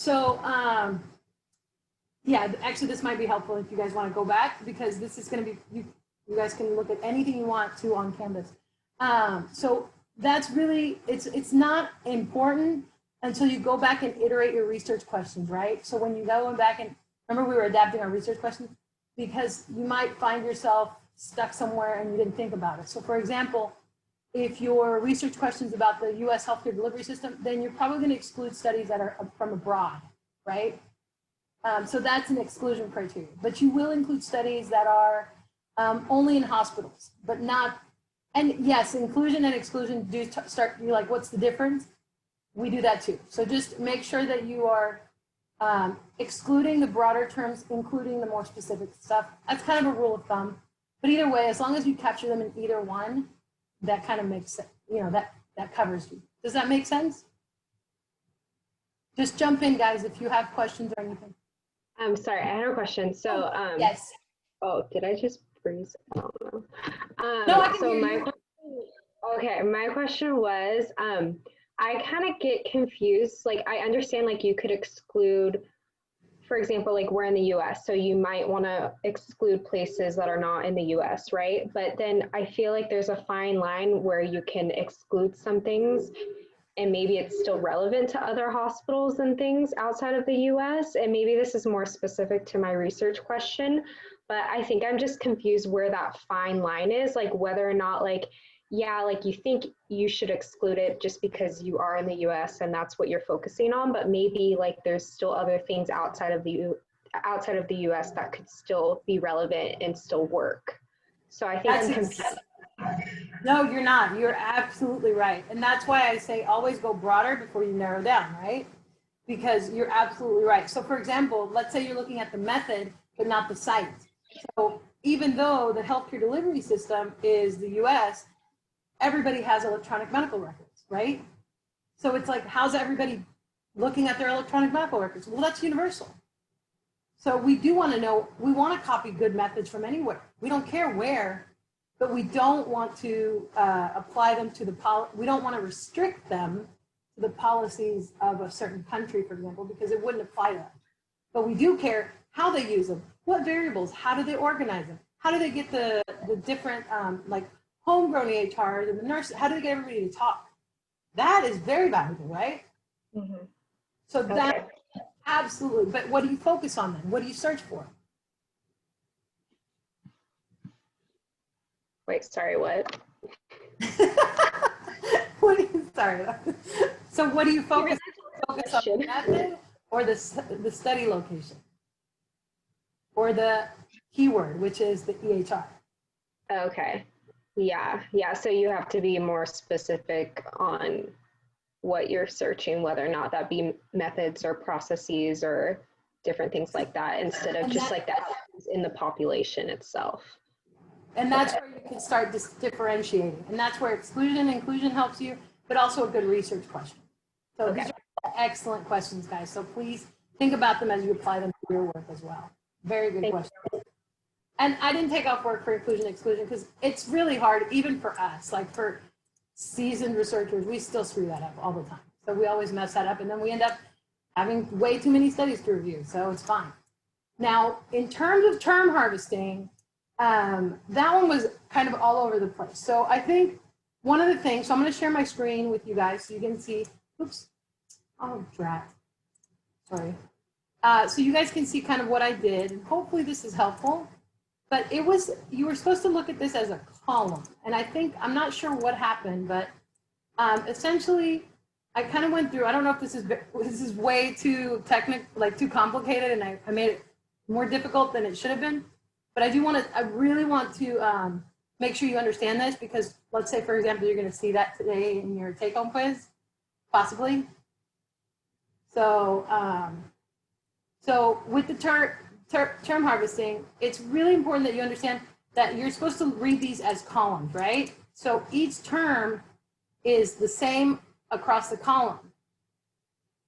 So, yeah, actually this might be helpful if you guys want to go back, because this is going to be, you guys can look at anything you want to on Canvas. So that's really, it's not important until you go back and iterate your research questions, right? So when you go back and, remember we were adapting our research questions, because you might find yourself stuck somewhere and you didn't think about it. So for example, if your research questions about the US healthcare delivery system, then you're probably going to exclude studies that are from abroad, right? So that's an exclusion criteria, but you will include studies that are only in hospitals, but not, and yes, inclusion and exclusion do start, you're like, what's the difference? We do that too. So just make sure that you are excluding the broader terms, including the more specific stuff. That's kind of a rule of thumb, but either way, as long as you capture them in either one, that kind of makes sense, you know, that covers you. Does that make sense? Just jump in, guys, if you have questions or anything. I'm sorry, I had a question. So, yes. Oh, did I just freeze? I don't know. No, I can so hear my you. Okay, my question was, I kind of get confused. Like, I understand, like, you could exclude, for example, like we're in the US, so you might want to exclude places that are not in the US, right? But then I feel like there's a fine line where you can exclude some things and maybe it's still relevant to other hospitals and things outside of the US. And maybe this is more specific to my research question, but I think I'm just confused where that fine line is, like whether or not, like, yeah, like you think you should exclude it just because you are in the US and that's what you're focusing on, but maybe like there's still other things outside of the US that could still be relevant and still work. So I think I'm confused. No, you're not. You're absolutely right. And that's why I say always go broader before you narrow down, right? Because you're absolutely right. So for example, let's say you're looking at the method, but not the site. So even though the healthcare delivery system is the US, everybody has electronic medical records, right? So it's like, how's everybody looking at their electronic medical records? Well, that's universal. So we do want to know, we want to copy good methods from anywhere. We don't care where, but we don't want to apply them to we don't want to restrict them to the policies of a certain country, for example, because it wouldn't apply to them. But we do care how they use them, what variables, how do they organize them? How do they get the different, like homegrown EHRs and the nurses, how do they get everybody to talk? That is very valuable, right? Mm-hmm. So that, absolutely, but what do you focus on then? What do you search for? Wait, sorry, what? Sorry. So what do you focus on? Focus on the method or the study location? Or the keyword, which is the EHR? Okay. Yeah. So you have to be more specific on what you're searching, whether or not that be methods or processes or different things like that, instead of just like that in the population itself. And that's where you can start differentiating. And that's where exclusion and inclusion helps you, but also a good research question. So these are excellent questions, guys. So please think about them as you apply them to your work as well. Very good question. And I didn't take off work for inclusion and exclusion because it's really hard, even for us, like for seasoned researchers, we still screw that up all the time. So we always mess that up and then we end up having way too many studies to review. So it's fine. Now, in terms of term harvesting, that one was kind of all over the place. So I think one of the things, so I'm going to share my screen with you guys so you can see, oops, oh, drat, sorry. So you guys can see kind of what I did, and hopefully this is helpful, but it was, you were supposed to look at this as a column. And I think, I'm not sure what happened, but essentially I kind of went through, I don't know if this is way too technical, like too complicated, and I made it more difficult than it should have been. But I really want to make sure you understand this, because let's say, for example, you're going to see that today in your take-home quiz, possibly. So, so with the term harvesting, it's really important that you understand that you're supposed to read these as columns, right? So each term is the same across the column,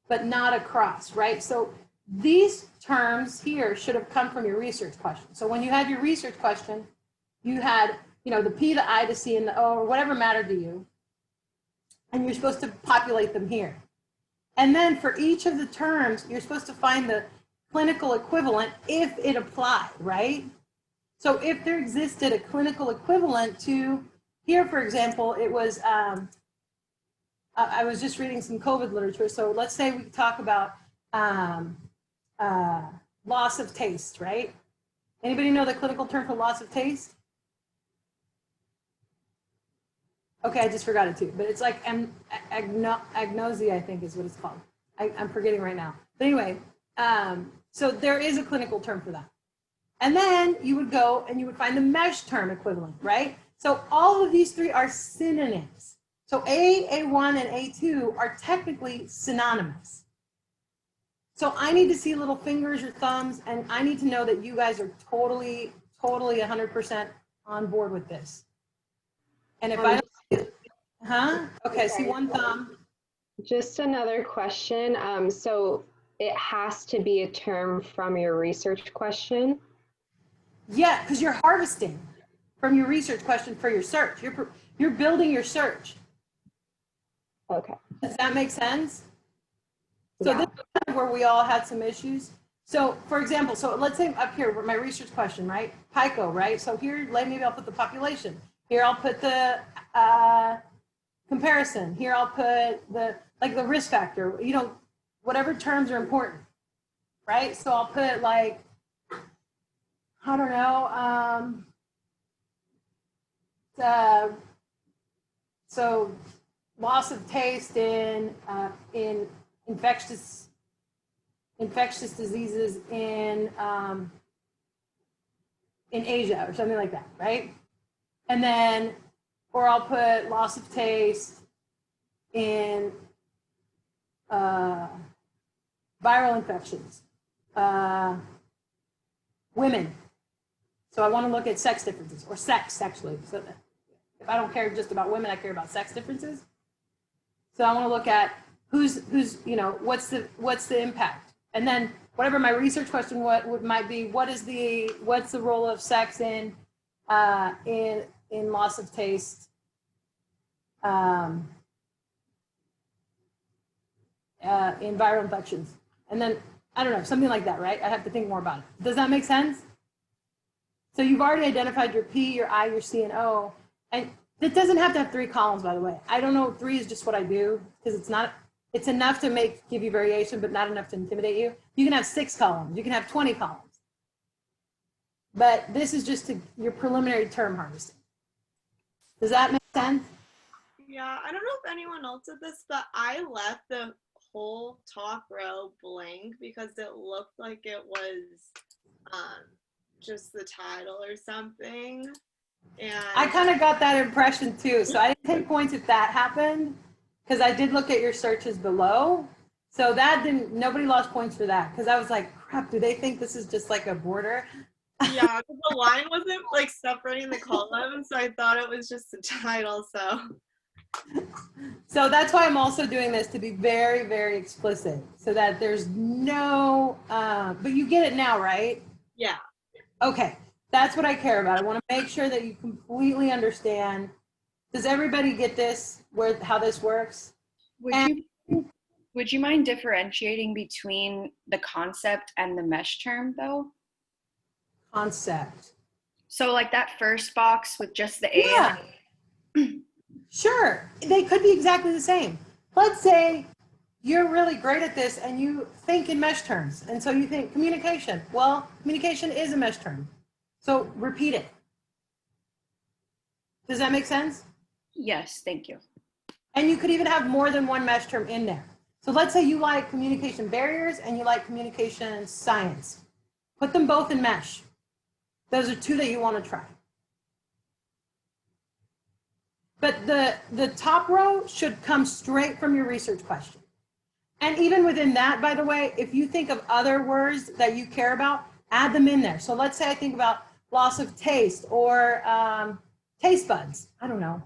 but not across, right? So these terms here should have come from your research question. So when you had your research question, you had, the P, the I, the C, and the O, or whatever mattered to you, and you're supposed to populate them here. And then for each of the terms, you're supposed to find the clinical equivalent if it applied, right? So if there existed a clinical equivalent to, here, for example, it was, I was just reading some COVID literature. So let's say we talk about loss of taste, right? Anybody know the clinical term for loss of taste? Okay, I just forgot it too, but it's like agnosia, I think is what it's called. I'm forgetting right now. But anyway, so there is a clinical term for that. And then you would go and you would find the mesh term equivalent, right? So all of these three are synonyms. So A, A1, and A2 are technically synonymous. So I need to see little fingers or thumbs, and I need to know that you guys are totally 100% on board with this. And if I don't, okay, see one thumb. Just another question. So it has to be a term from your research question? Yeah, because you're harvesting from your research question for your search. You're building your search. Okay. Does that make sense? So Yeah. this is kind of where we all had some issues. So for example, so let's say up here, my research question, right? PICO, right? So here, maybe I'll put the population. Here I'll put the comparison. Here I'll put the risk factor, you know, whatever terms are important, right? So I'll put like, I don't know, so loss of taste in infectious diseases in Asia or something like that, right? And then, or I'll put loss of taste in viral infections, women. So I want to look at sex differences, or sex actually. So that if I don't care just about women, I care about sex differences. So I want to look at who's you know, what's the impact, and then whatever my research question might be, what's the role of sex in loss of taste, in viral infections, and then I don't know, something like that, right? I have to think more about it. Does that make sense? So you've already identified your P, your I, your C, and O, and it doesn't have to have 3 columns, by the way. I don't know, 3 is just what I do because it's enough to give you variation, but not enough to intimidate you. You can have 6 columns, you can have 20 columns. But this is just your preliminary term harvesting. Does that make sense? Yeah, I don't know if anyone else did this, but I left the whole top row blank because it looked like it was just the title or something. And I kind of got that impression too. So I didn't take points if that happened because I did look at your searches below. So nobody lost points for that because I was like, crap, do they think this is just like a border? yeah, the line wasn't like separating the columns, so I thought it was just the title. So that's why I'm also doing this, to be very, very explicit so that there's no, but you get it now, right? Yeah. Okay, that's what I care about. I want to make sure that you completely understand. Does everybody get this, how this works? Would you mind differentiating between the concept and the mesh term though? Concept. So like that first box with just the A. Yeah. Sure, they could be exactly the same. Let's say you're really great at this and you think in mesh terms. And so you think communication. Well, communication is a mesh term. So repeat it. Does that make sense? Yes, thank you. And you could even have more than one mesh term in there. So let's say you like communication barriers and you like communication science. Put them both in mesh. Those are 2 that you want to try. But the top row should come straight from your research question. And even within that, by the way, if you think of other words that you care about, add them in there. So let's say I think about loss of taste or taste buds. I don't know.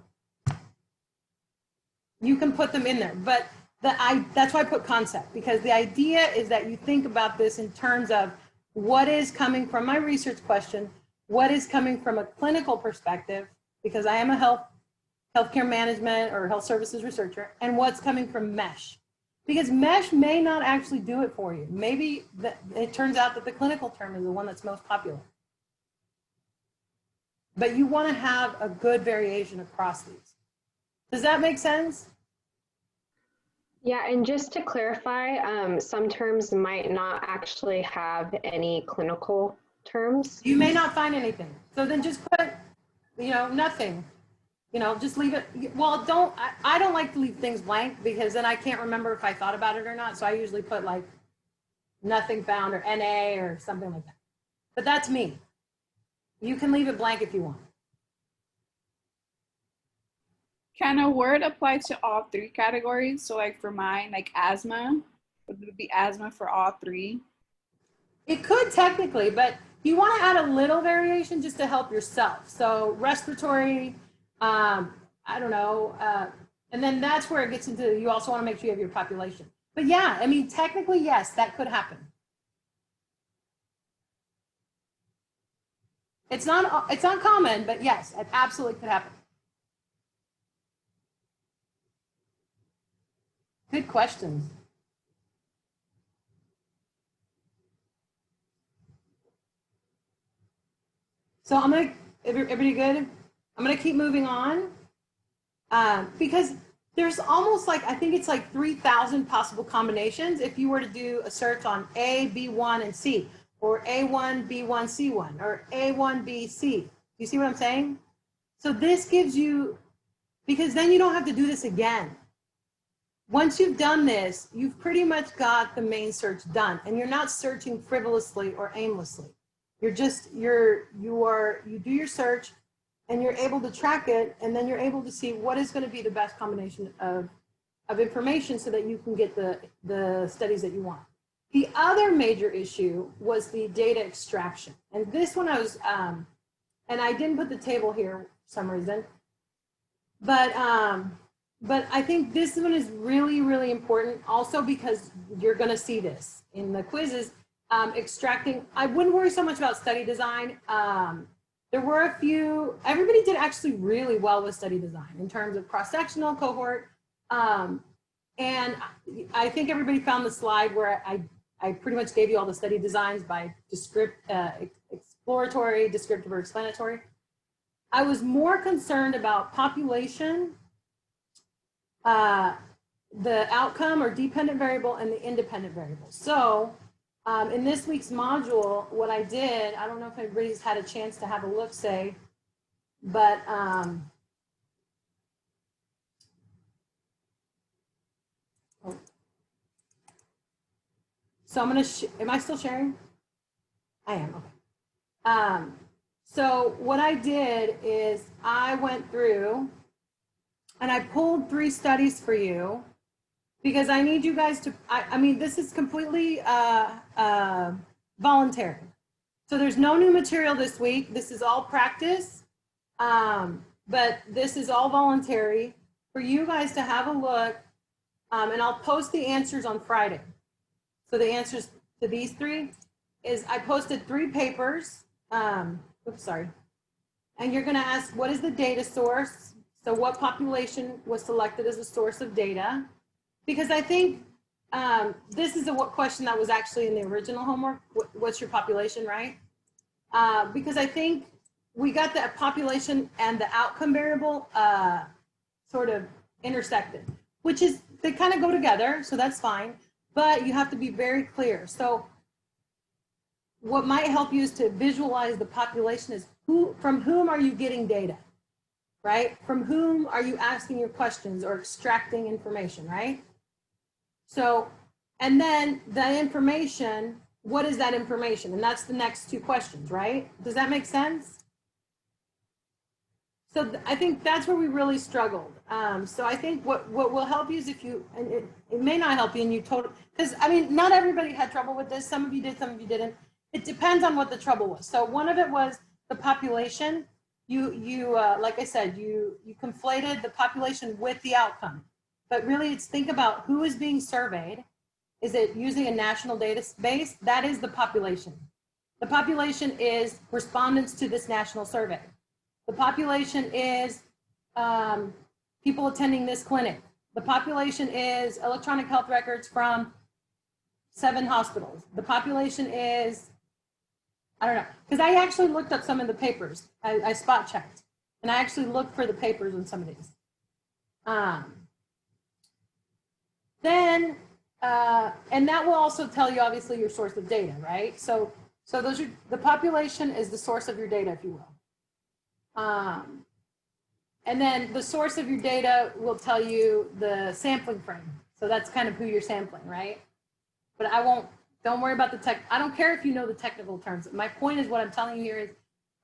You can put them in there. But that's why I put concept, because the idea is that you think about this in terms of what is coming from my research question, what is coming from a clinical perspective, because I am a healthcare management or health services researcher, and what's coming from mesh. Because mesh may not actually do it for you. Maybe it turns out that the clinical term is the one that's most popular. But you want to have a good variation across these. Does that make sense? Yeah, and just to clarify, some terms might not actually have any clinical terms. You may not find anything. So then just put, nothing. Just leave it. Well, I don't like to leave things blank because then I can't remember if I thought about it or not. So I usually put like nothing found or NA or something like that. But that's me. You can leave it blank if you want. Can a word apply to all three categories? So like for mine, like asthma, would it be asthma for all three? It could technically, but you want to add a little variation just to help yourself. So respiratory, I don't know. And then that's where it gets into, you also want to make sure you have your population. But yeah, I mean, technically, yes, that could happen. It's not common, but yes, it absolutely could happen. Good questions. So everybody good? I'm gonna keep moving on because there's almost like, I think it's like 3,000 possible combinations if you were to do a search on A, B1, and C, or A1, B1, C1, or A1, B, C. You see what I'm saying? So this gives you, because then you don't have to do this again. Once you've done this, you've pretty much got the main search done, and you're not searching frivolously or aimlessly. You're just, you do your search and you're able to track it, and then you're able to see what is going to be the best combination of information so that you can get the studies that you want. The other major issue was the data extraction. And this one I was, and I didn't put the table here for some reason, but I think this one is really, really important also because you're going to see this in the quizzes. Extracting, I wouldn't worry so much about study design. There were a few, everybody did actually really well with study design in terms of cross-sectional cohort. And I think everybody found the slide where I pretty much gave you all the study designs by exploratory, descriptive, or explanatory. I was more concerned about population, the outcome or dependent variable, and the independent variable. So in this week's module, what I did, I don't know if everybody's had a chance to have a look, but so I'm going to, am I still sharing? I am, okay. So what I did is I went through and I pulled 3 studies for you because I need you guys to, I mean, this is completely voluntary. So there's no new material this week. This is all practice, but this is all voluntary for you guys to have a look, and I'll post the answers on Friday. So the answers to these 3 is I posted 3 papers. Oops, sorry. And you're going to ask, what is the data source? So what population was selected as a source of data? Because I think this is a question that was actually in the original homework. What's your population, right? Because I think we got the population and the outcome variable sort of intersected, which is, they kind of go together, so that's fine. But you have to be very clear. So what might help you is to visualize the population is from whom are you getting data, right? From whom are you asking your questions or extracting information, right? So, and then the information, what is that information? And that's the next 2 questions, right? Does that make sense? So I think that's where we really struggled. So I think what will help you is if you, and it may not help you and you totally, because I mean, not everybody had trouble with this. Some of you did, some of you didn't. It depends on what the trouble was. So one of it was the population. Like I said, you conflated the population with the outcome. But really it's think about who is being surveyed. Is it using a national database? That is the population. The population is respondents to this national survey. The population is people attending this clinic. The population is electronic health records from 7 hospitals. The population is, I don't know, because I actually looked up some of the papers. I spot checked, and I actually looked for the papers on some of these. And that will also tell you, obviously, your source of data, right? So those are, the population is the source of your data, if you will. And then the source of your data will tell you the sampling frame. So that's kind of who you're sampling, right? But don't worry about the tech. I don't care if you know the technical terms. My point is, what I'm telling you here is,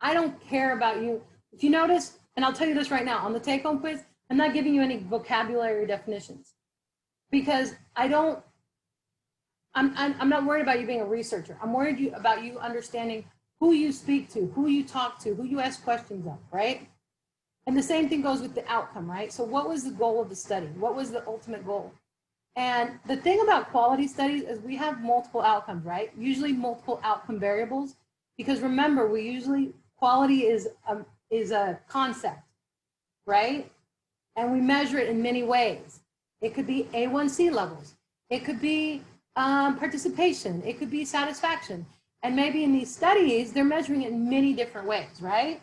I don't care about you. If you notice, and I'll tell you this right now, on the take-home quiz, I'm not giving you any vocabulary definitions, because I'm not worried about you being a researcher. I'm worried about you understanding who you speak to, who you talk to, who you ask questions of, right? And the same thing goes with the outcome, right? So what was the goal of the study? What was the ultimate goal? And the thing about quality studies is we have multiple outcomes, right? Usually multiple outcome variables, because remember, quality is a concept, right? And we measure it in many ways. It could be A1C levels. It could be participation. It could be satisfaction. And maybe in these studies, they're measuring it in many different ways, right?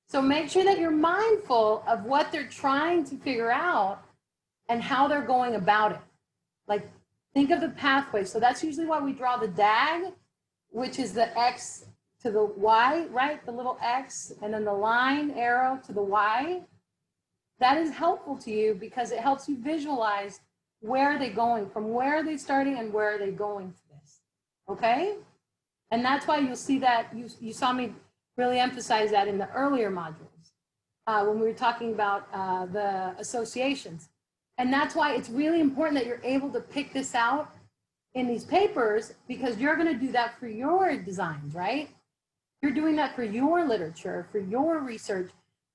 So make sure that you're mindful of what they're trying to figure out and how they're going about it. Like, think of the pathway. So that's usually why we draw the DAG, which is the X to the Y, right? The little X, and then the line arrow to the Y. That is helpful to you because it helps you visualize where are they going, from where are they starting and where are they going to this, okay? And that's why you'll see that, you saw me really emphasize that in the earlier modules when we were talking about the associations. And that's why it's really important that you're able to pick this out in these papers, because you're going to do that for your designs, right? You're doing that for your literature, for your research.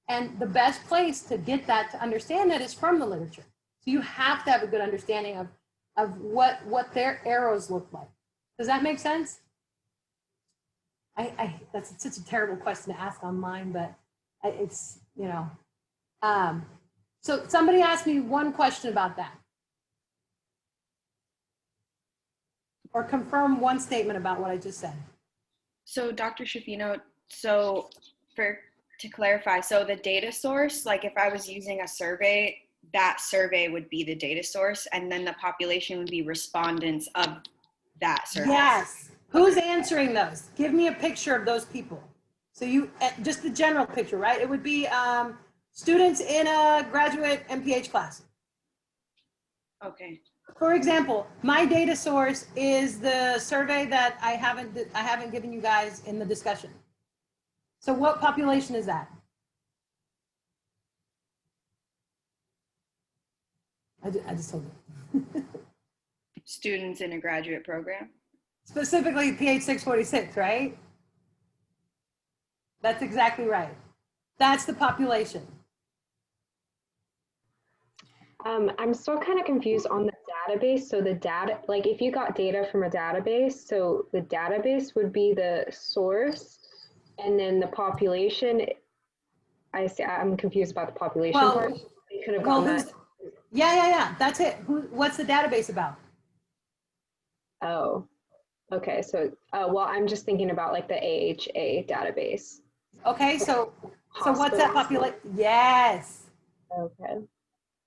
And the best place to get that, to understand that, is from the literature. So you have to have a good understanding of what their arrows look like. Does that make sense? That's such a terrible question to ask online, but it's, you know. So somebody asked me one question about that. Or confirm one statement about what I just said. So Dr. Shafino, to clarify, so the data source, like if I was using a survey, that survey would be the data source, and then the population would be respondents of that survey. Yes. Who's answering those? Give me a picture of those people. So you, just the general picture, right? It would be students in a graduate MPH class. Okay. For example, my data source is the survey that I haven't given you guys in the discussion. So what population is that? I just told you. Students in a graduate program. Specifically PH646, right? That's exactly right. That's the population. I'm still kind of confused on the database. So the data, like if you got data from a database, so the database would be the source, and then the population, I'm confused about the population part. You could have gone that. Yeah. That's it. What's the database about? Oh, okay. So, well, I'm just thinking about like the AHA database. Okay, so what's that population? Yes. Okay.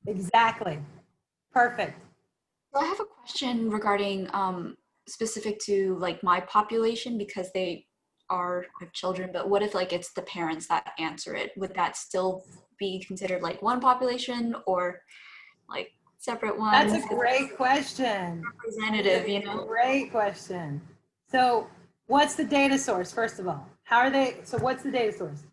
Exactly. Perfect. So I have a question regarding specific to like my population, because they have children, but what if like it's the parents that answer it? Would that still be considered like one population or like separate ones? That's a great question. Representative, you know? Great question. So what's the data source, first of all? How are they, so what's the data source?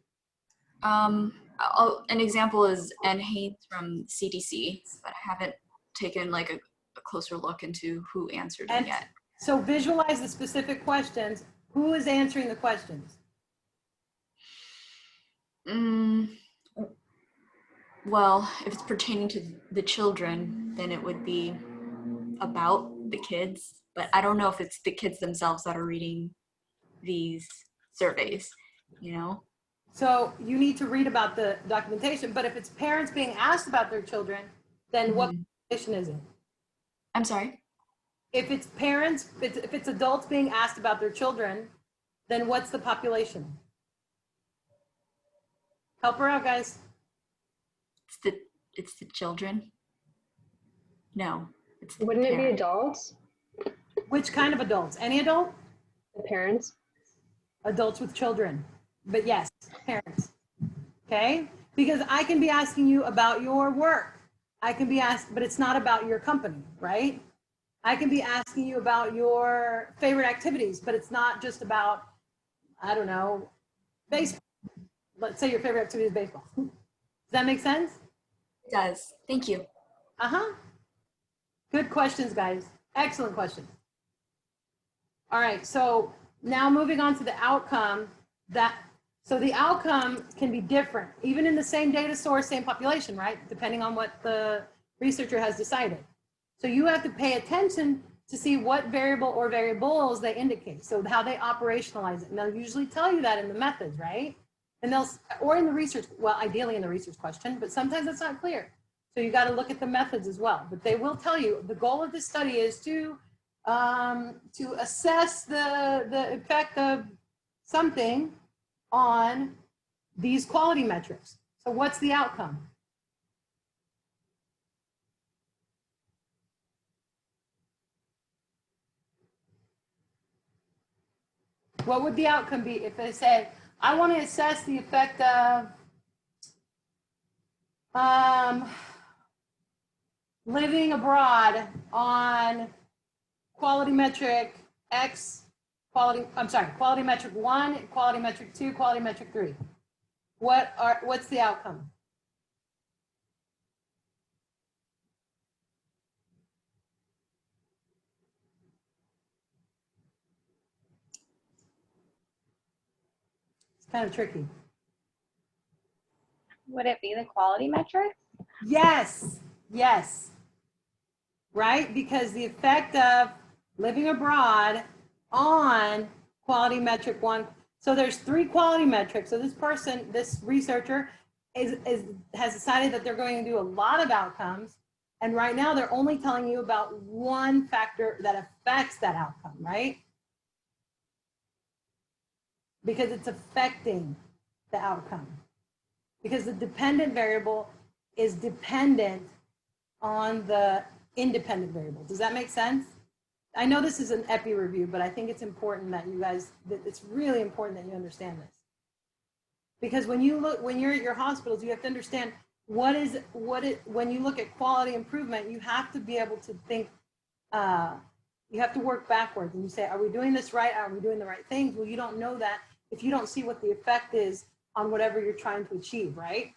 An example is N. Haynes from CDC, but I haven't taken like a closer look into who answered it yet. So visualize the specific questions. Who is answering the questions? Well, if it's pertaining to the children, then it would be about the kids, but I don't know if it's the kids themselves that are reading these surveys, you know? So you need to read about the documentation, but if it's parents being asked about their children, then what population is it? I'm sorry. If it's parents, if it's adults being asked about their children, then what's the population? Help her out, guys. It's the children. No, it's the Wouldn't it be parent. adults? Which kind of adults? Any adult? The parents? Adults with children. But yes, parents. Okay? Because I can be asking you about your work. I can be asked, but it's not about your company, right? I can be asking you about your favorite activities, but it's not just about, I don't know, baseball. Let's say your favorite activity is baseball. Does that make sense? It does. Thank you. Uh-huh. Good questions, guys. Excellent questions. All right, so now moving on to the outcome. So the outcome can be different, even in the same data source, same population, right? Depending on what the researcher has decided. So you have to pay attention to see what variable or variables they indicate. So how they operationalize it. And they'll usually tell you that in the methods, right? And or in the research, well, ideally in the research question, but sometimes it's not clear. So you got to look at the methods as well. But they will tell you the goal of this study is to assess the effect of something on these quality metrics. So what's the outcome? What would the outcome be if they say, I want to assess the effect of living abroad on quality metric X, quality metric 1, quality metric 2, quality metric 3. What's the outcome? It's kind of tricky. Would it be the quality metrics? Yes, yes. Right? Because the effect of living abroad on quality metric 1. So there's 3 quality metrics. So this researcher has decided that they're going to do a lot of outcomes. And right now they're only telling you about one factor that affects that outcome, right? Because it's affecting the outcome. Because the dependent variable is dependent on the independent variable. Does that make sense? I know this is an epi review, but I think it's important that it's really important that you understand this. Because when you're at your hospitals, you have to understand when you look at quality improvement, you have to be able to think, you have to work backwards and you say, are we doing this right? Are we doing the right things? Well, you don't know that if you don't see what the effect is on whatever you're trying to achieve, right?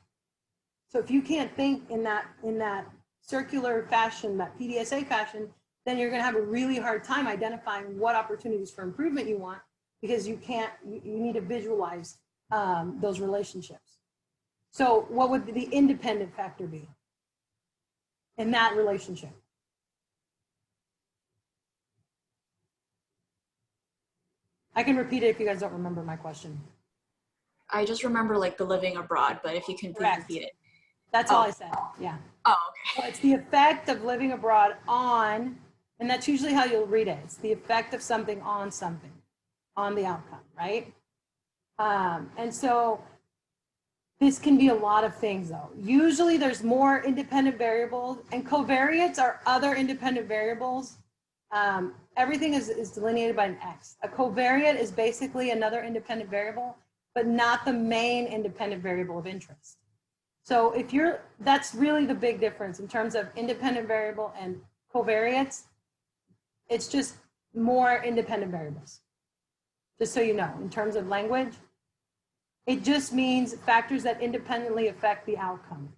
So if you can't think in that circular fashion, that PDSA fashion, then you're going to have a really hard time identifying what opportunities for improvement you want, because you need to visualize those relationships. So what would the independent factor be in that relationship? I can repeat it if you guys don't remember my question. I just remember like the living abroad, but if you can please Correct. repeat it. That's all I said, yeah. Oh, okay. So it's the effect of living abroad on, and that's usually how you'll read it. It's the effect of something, on the outcome, right? And so this can be a lot of things though. Usually there's more independent variables, and covariates are other independent variables. Everything is delineated by an X. A covariate is basically another independent variable, but not the main independent variable of interest. So that's really the big difference in terms of independent variable and covariates. It's just more independent variables. Just so you know, in terms of language, it just means factors that independently affect the outcome.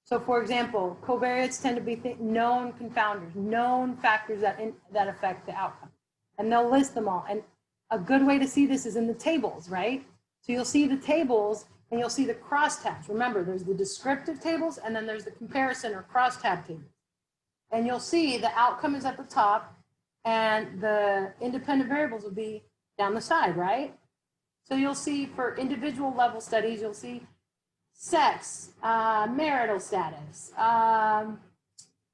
So for example, covariates tend to be known confounders, known factors that affect the outcome. And they'll list them all. And a good way to see this is in the tables, right? So you'll see the tables and you'll see the crosstabs. Remember, there's the descriptive tables and then there's the comparison or crosstab tables. And you'll see the outcome is at the top and the independent variables will be down the side, right? So you'll see for individual level studies, you'll see sex, marital status,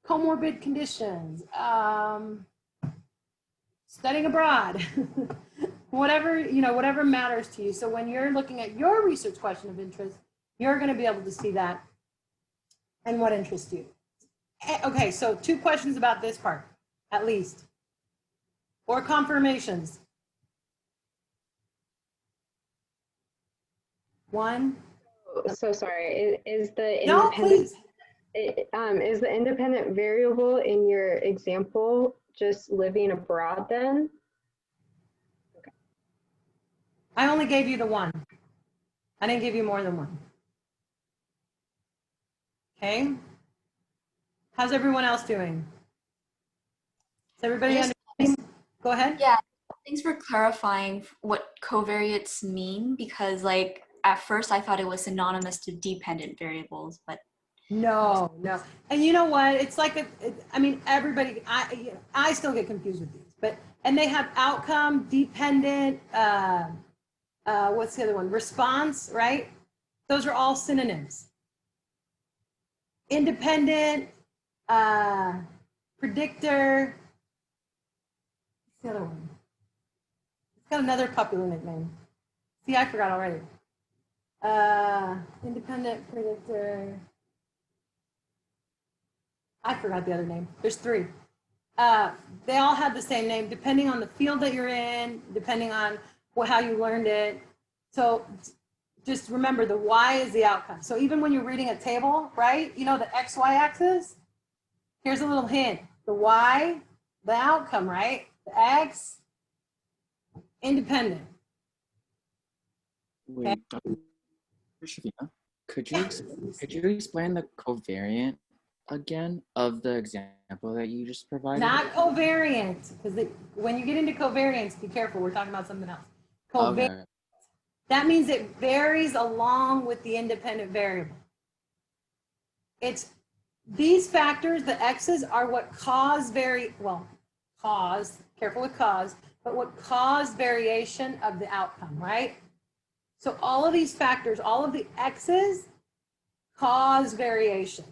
comorbid conditions, studying abroad, whatever, whatever matters to you. So when you're looking at your research question of interest, you're going to be able to see that and what interests you. Okay, so 2 questions about this part, at least, or confirmations. 1. So sorry, is the No, independent, please. is the independent variable in your example just living abroad then? I only gave you the 1. I didn't give you more than 1. Okay. How's everyone else doing? Is everybody Yes. understanding? Go ahead. Yeah, thanks for clarifying what covariates mean, because like at first I thought it was synonymous to dependent variables, but No. And you know what? It's like I mean, everybody, I still get confused with these, and they have outcome, dependent, what's the other one? Response, right? Those are all synonyms. Independent, predictor. What's the other one? It's got another popular nickname. See, I forgot already. Independent, predictor. I forgot the other name. There's 3. They all have the same name, depending on the field that you're in, depending on how you learned it. So just remember, the Y is the outcome. So even when you're reading a table, right? You know the X, Y axis? Here's a little hint. The Y, the outcome, right? The X, independent. Wait, Dr. Shavina, could you explain the covariant again of the example that you just provided? Not covariant, because when you get into covariance, be careful. We're talking about something else. Covariant. Okay. That means it varies along with the independent variable. It's these factors, the X's, are what cause careful with cause, but what cause variation of the outcome, right? So all of these factors, all of the X's cause variation.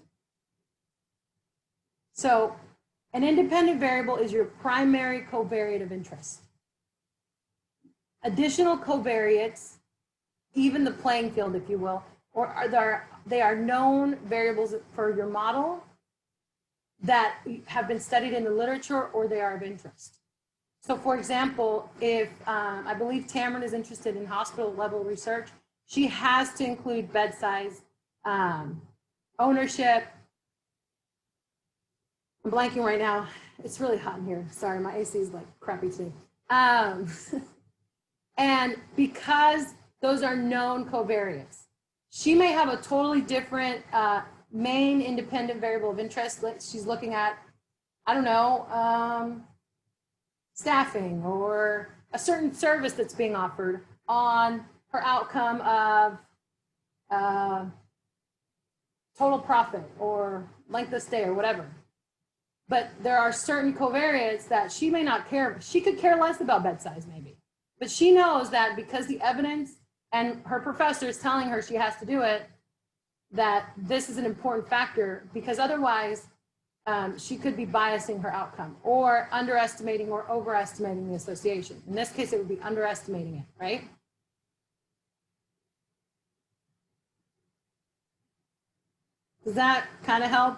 So an independent variable is your primary covariate of interest. Additional covariates, even the playing field, if you will, they are known variables for your model that have been studied in the literature, or they are of interest. So for example, if I believe Tamron is interested in hospital level research, she has to include bed size, ownership. I'm blanking right now. It's really hot in here. Sorry, my AC is like crappy too. And because those are known covariates, she may have a totally different main independent variable of interest. She's looking at, I don't know, staffing or a certain service that's being offered on her outcome of total profit or length of stay or whatever. But there are certain covariates that she may not care. She could care less about bed size maybe, but she knows that because the evidence and her professor is telling her she has to do it, that this is an important factor, because otherwise she could be biasing her outcome or underestimating or overestimating the association. In this case, it would be underestimating it, right? Does that kind of help?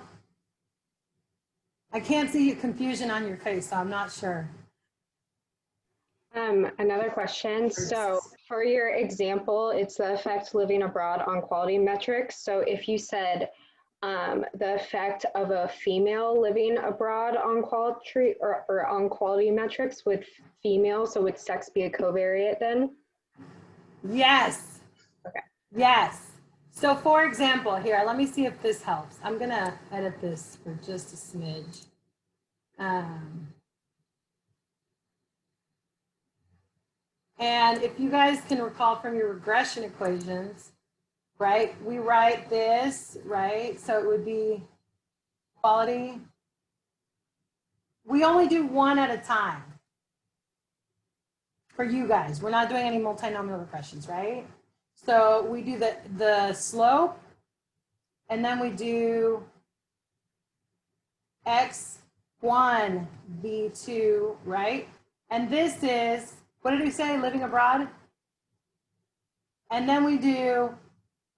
I can't see confusion on your face, so I'm not sure. Another question. So for your example, it's the effect living abroad on quality metrics. So if you said the effect of a female living abroad on quality or on quality metrics with female, so would sex be a covariate then? Yes. Okay. Yes. So for example, here, let me see if this helps. I'm gonna edit this for just a smidge. And if you guys can recall from your regression equations, right, we write this, right? So it would be quality. We only do one at a time for you guys. We're not doing any multinomial regressions, right? So we do the slope, and then we do X1, B2, right? And this is, what did we say, living abroad? And then we do,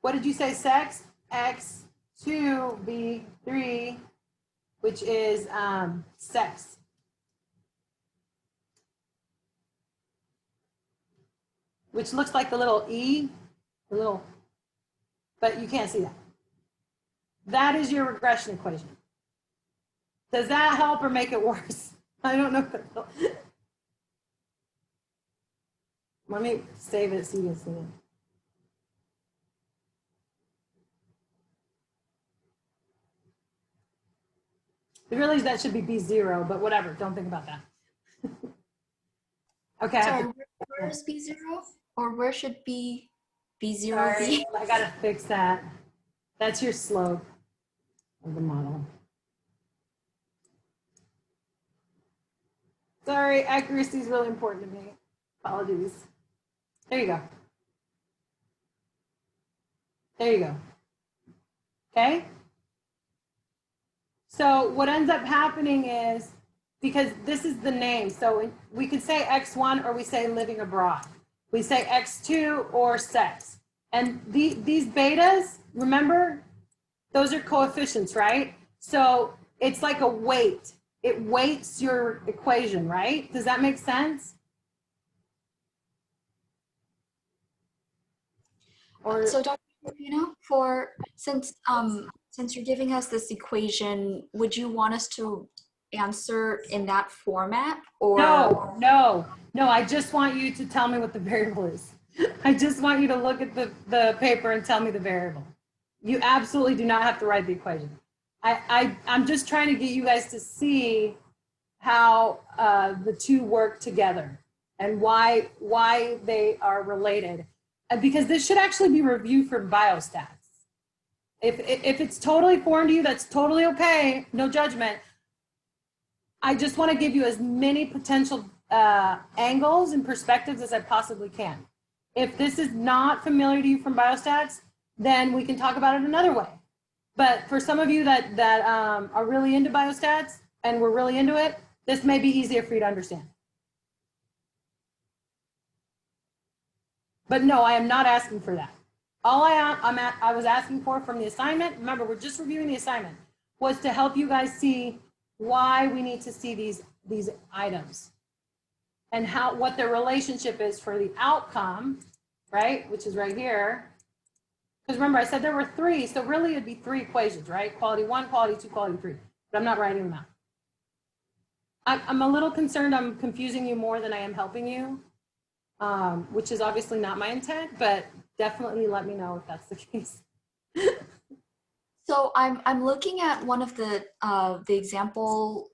what did you say, sex? X2, B3, which is sex. Which looks like the little E, the little, but you can't see that. That is your regression equation. Does that help or make it worse? I don't know. Let me save it so you can see it. Really, that should be B0, but whatever. Don't think about that. Okay. Sorry, where's B0? Or where should B0 Sorry, be? I gotta fix that. That's your slope of the model. Sorry, accuracy is really important to me. Apologies. There you go. There you go. Okay? So what ends up happening is, because this is the name, so we could say X1 or we say living abroad. We say X2 or sex. And these betas, remember, those are coefficients, right? So it's like a weight. It weights your equation, right? Does that make sense? Or So Dr. Since you're giving us this equation, would you want us to answer in that format, or no, I just want you to tell me what the variable is. I just want you to look at the paper and tell me the variable. You absolutely do not have to write the equation. I'm just trying to get you guys to see how the two work together and why they are related. Because this should actually be reviewed for biostats. If it's totally foreign to you, that's totally okay, no judgment. I just want to give you as many potential angles and perspectives as I possibly can. If this is not familiar to you from biostats, then we can talk about it another way. But for some of you that are really into biostats and we're really into it, this may be easier for you to understand. But no, I am not asking for that. All I was asking for from the assignment, remember, we're just reviewing the assignment, was to help you guys see why we need to see these items and what their relationship is for the outcome, right? Which is right here. Because remember, I said there were three, so really it'd be three equations, right? Quality 1, quality 2, quality 3. But I'm not writing them out. I'm a little concerned I'm confusing you more than I am helping you, which is obviously not my intent, but definitely let me know if that's the case. So I'm looking at one of the example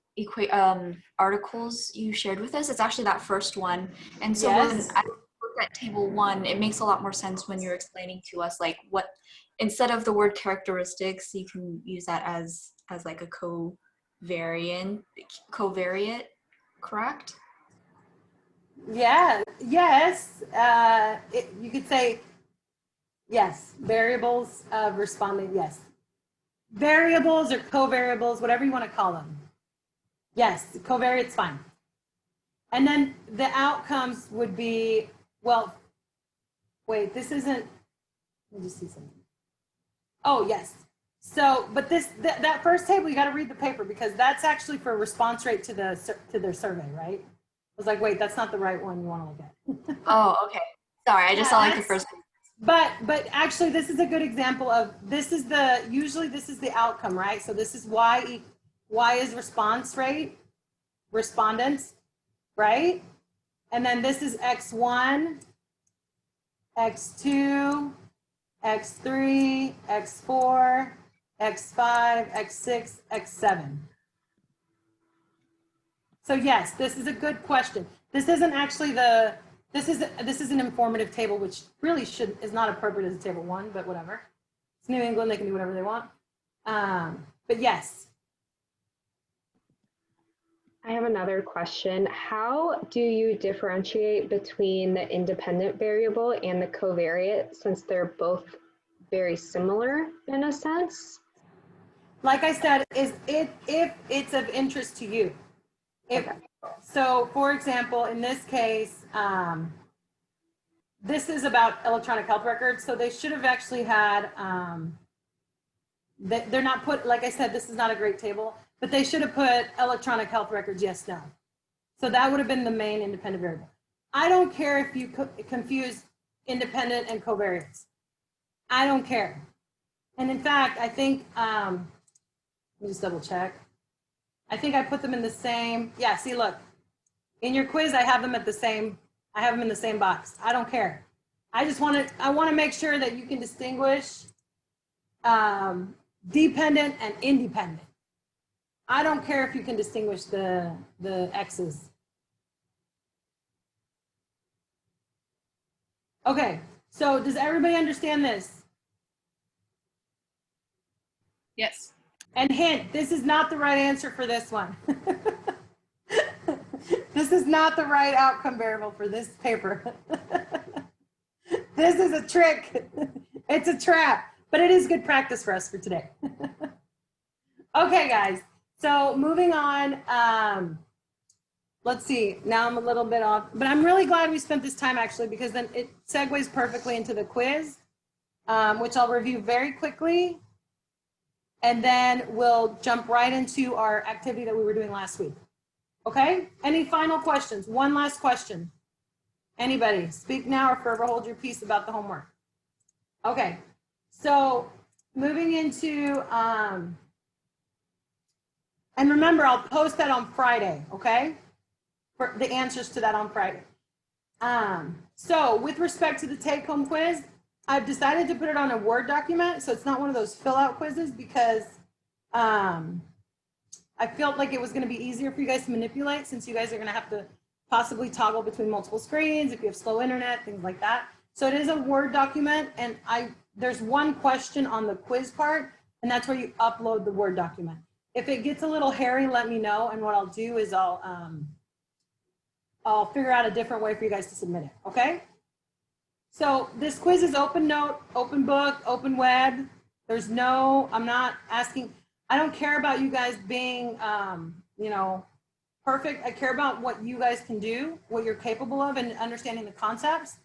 articles you shared with us. It's actually that first one. And so Yes. when I look at table 1, it makes a lot more sense when you're explaining to us like what, instead of the word characteristics, you can use that as like a covariate, correct? Yeah, yes. You could say, yes, variables of responding, yes. Variables or covariables, whatever you want to call them. Yes, covariate's fine. And then the outcomes would be, well, wait, this isn't, let me just see something. Oh, yes. So, but that first table, you got to read the paper because that's actually for response rate to their survey, right? I was like, wait, that's not the right one you want to look at. Oh, okay. Sorry, I just saw like the first one. But actually, this is a good example of, usually this is the outcome, right? So this is Y is response rate, respondents, right? And then this is X1, X2, X3, X4, X5, X6, X7. So yes, this is a good question. This isn't actually this is an informative table, which really is not appropriate as a table 1, but whatever. It's New England, they can do whatever they want. But yes. I have another question. How do you differentiate between the independent variable and the covariate since they're both very similar in a sense? like I said, is if it's of interest to you. If, Okay. so for example, in this case, this is about electronic health records. So they should have actually had, they're not put, like I said, this is not a great table, but they should have put electronic health records, yes, no. So that would have been the main independent variable. I don't care if you confuse independent and covariates. I don't care. And in fact, I think, let me just double check. I think I put them in the same, yeah, see, look, in your quiz, I have them at the same, I have them in the same box. I don't care. I just want to, I want to make sure that you can distinguish dependent and independent. I don't care if you can distinguish the X's. Okay, so does everybody understand this? Yes. And hint, this is not the right answer for this one. This is not the right outcome variable for this paper. This is a trick. It's a trap, but it is good practice for us for today. Okay, guys, so moving on. Let's see, now I'm a little bit off, but I'm really glad we spent this time actually, because then it segues perfectly into the quiz, which I'll review very quickly. And then we'll jump right into our activity that we were doing last week. Okay, any final questions? One last question. Anybody, speak now or forever hold your peace about the homework. Okay, so moving into, and remember, I'll post that on Friday, okay? For the answers to that on Friday. So with respect to the take-home quiz, I've decided to put it on a Word document, so it's not one of those fill-out quizzes, because I felt like it was going to be easier for you guys to manipulate, since you guys are going to have to possibly toggle between multiple screens if you have slow internet, things like that. So it is a Word document, and there's one question on the quiz part, and that's where you upload the Word document. If it gets a little hairy, let me know, and what I'll do is I'll figure out a different way for you guys to submit it, okay? So this quiz is open note, open book, open web. There's no, I'm not asking, I don't care about you guys being, you know, perfect. I care about what you guys can do, what you're capable of, and understanding the concepts.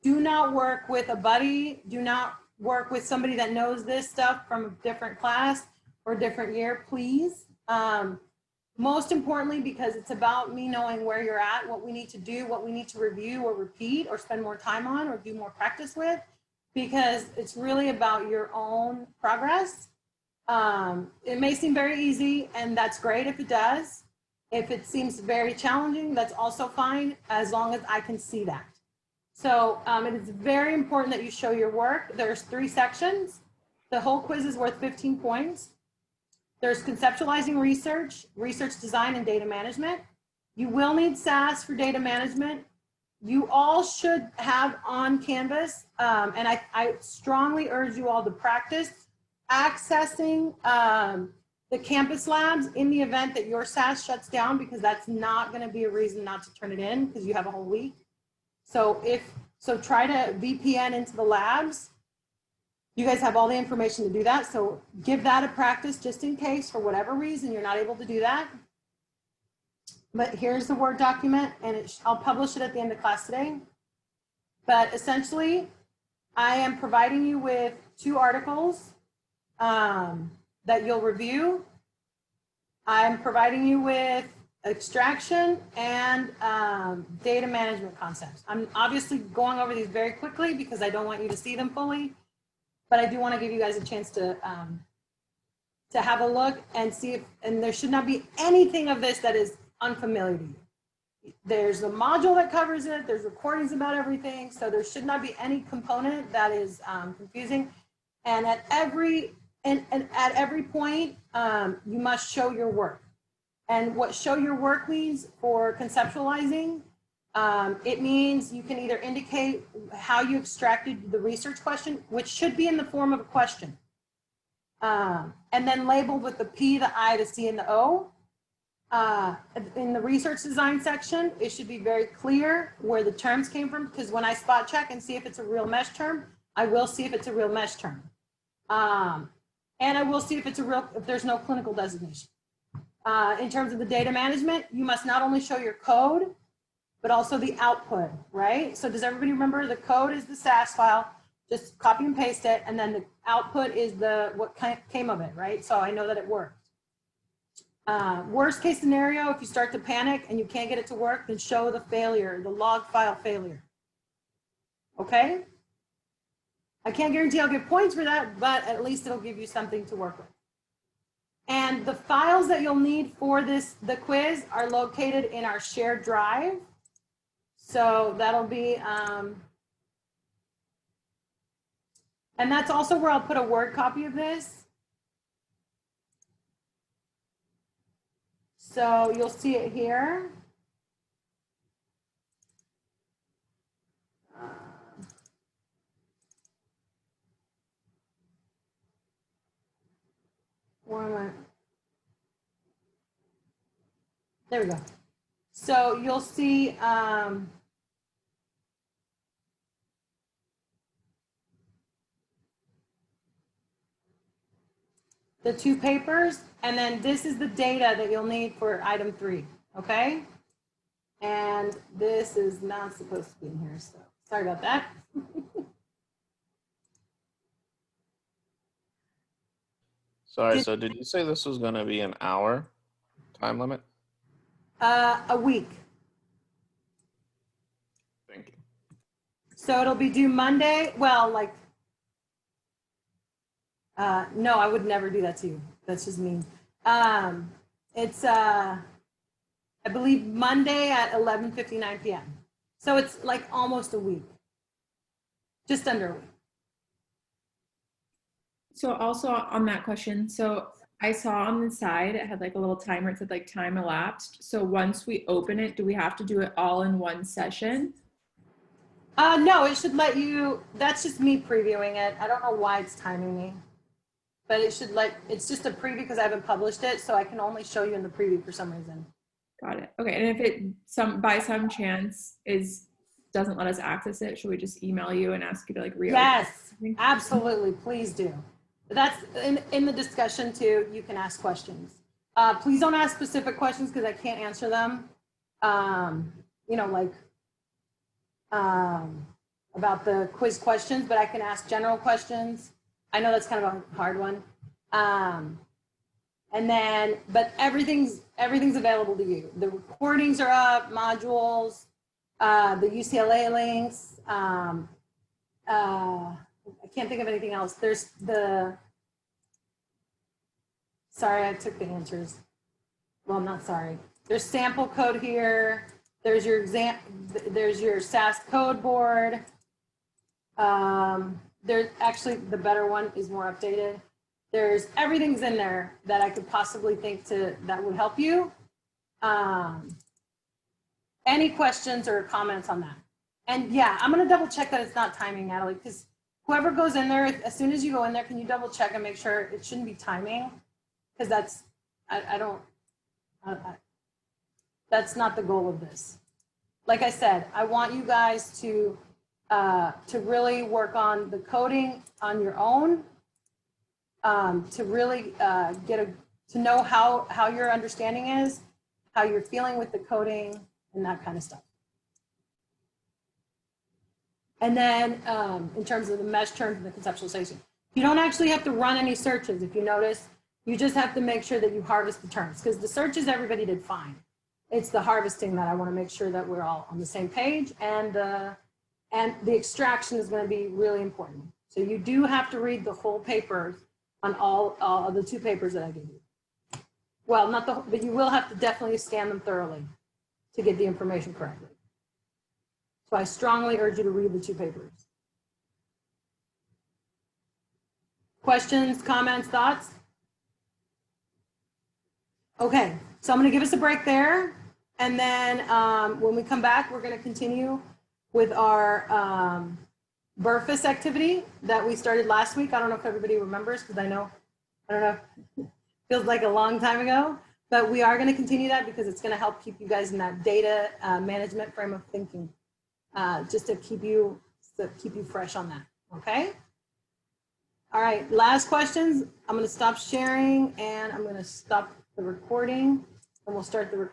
Do not work with a buddy. Do not work with somebody that knows this stuff from a different class or different year, please. Most importantly, because it's about me knowing where you're at, what we need to do, what we need to review or repeat or spend more time on or do more practice with, because it's really about your own progress. It may seem very easy, and that's great if it does. If it seems very challenging, that's also fine, as long as I can see that. So it is very important that you show your work. There's 3 sections. The whole quiz is worth 15 points. There's conceptualizing research, research design, and data management. You will need SAS for data management. You all should have on Canvas, and I strongly urge you all to practice accessing the campus labs in the event that your SAS shuts down, because that's not going to be a reason not to turn it in, because you have a whole week. So try to VPN into the labs. You guys have all the information to do that, so give that a practice just in case for whatever reason you're not able to do that. But here's the Word document, and I'll publish it at the end of class today. But essentially, I am providing you with 2 articles that you'll review. I'm providing you with extraction and data management concepts. I'm obviously going over these very quickly because I don't want you to see them fully. But I do want to give you guys a chance to have a look and see if, and there should not be anything of this that is unfamiliar to you. There's a module that covers it. There's recordings about everything. So there should not be any component that is confusing. And at every point, you must show your work. And what show your work means for conceptualizing, it means you can either indicate how you extracted the research question, which should be in the form of a question, and then labeled with the P, the I, the C, and the O. In the research design section, it should be very clear where the terms came from, because when I spot check and see if it's a real mesh term, I will see if it's a real mesh term. And I will see if if there's no clinical designation. In terms of the data management, you must not only show your code, but also the output, right? So does everybody remember the code is the SAS file, just copy and paste it, and then the output is what came of it, right? So I know that it worked. Worst case scenario, if you start to panic and you can't get it to work, then show the failure, the log file failure. Okay? I can't guarantee I'll get points for that, but at least it'll give you something to work with. And the files that you'll need for the quiz are located in our shared drive. So that'll be, and that's also where I'll put a Word copy of this. So you'll see it here. Where am I? There we go. So you'll see the 2 papers, and then this is the data that you'll need for item 3, okay? And this is not supposed to be in here, so sorry about that. Sorry, so did you say this was going to be an hour time limit? A week. Thank you. So it'll be due Monday. Well, like, no, I would never do that to you. That's just mean. It's, I believe Monday at 11:59 p.m. So it's like almost a week, just under a week. So also on that question, so I saw on the side, it had like a little timer, it said like time elapsed. So once we open it, do we have to do it all in one session? No, it should let you, that's just me previewing it. I don't know why it's timing me, but it should it's just a preview because I haven't published it. So I can only show you in the preview for some reason. Got it. Okay. And if it by some chance doesn't let us access it, should we just email you and ask you to like reopen? Yes, absolutely. Please do. That's in the discussion too. You can ask questions. Please don't ask specific questions because I can't answer them. You know, like about the quiz questions, but I can ask general questions. I know that's kind of a hard one. And then, but everything's available to you. The recordings are up, modules, the UCLA links. I can't think of anything else. There's sorry, I took the answers. Well, I'm not sorry. There's sample code here. There's your there's your SAS code board. There's actually the better one is more updated. There's everything's in there that I could possibly think that would help you. Any questions or comments on that? And yeah, I'm gonna double check that it's not timing, Natalie, because whoever goes in there, as soon as you go in there, can you double check and make sure it shouldn't be timing? Because that's, that's not the goal of this. Like I said, I want you guys to really work on the coding on your own, to really to know how your understanding is, how you're feeling with the coding and that kind of stuff. And then in terms of the mesh terms and the conceptualization, you don't actually have to run any searches. If you notice, you just have to make sure that you harvest the terms, because the searches everybody did fine. It's the harvesting that I want to make sure that we're all on the same page, and the extraction is going to be really important. So you do have to read the whole paper on all of the 2 papers that I gave you. Well, not the whole, but you will have to definitely scan them thoroughly to get the information correctly. So I strongly urge you to read the 2 papers. Questions, comments, thoughts? Okay, so I'm going to give us a break there. And then when we come back, we're going to continue with our Burfus activity that we started last week. I don't know if everybody remembers, because I don't know, feels like a long time ago, but we are going to continue that because it's going to help keep you guys in that data management frame of thinking, just to keep you fresh on that. Okay. All right, last questions. I'm going to stop sharing and I'm going to stop the recording and we'll start the recording.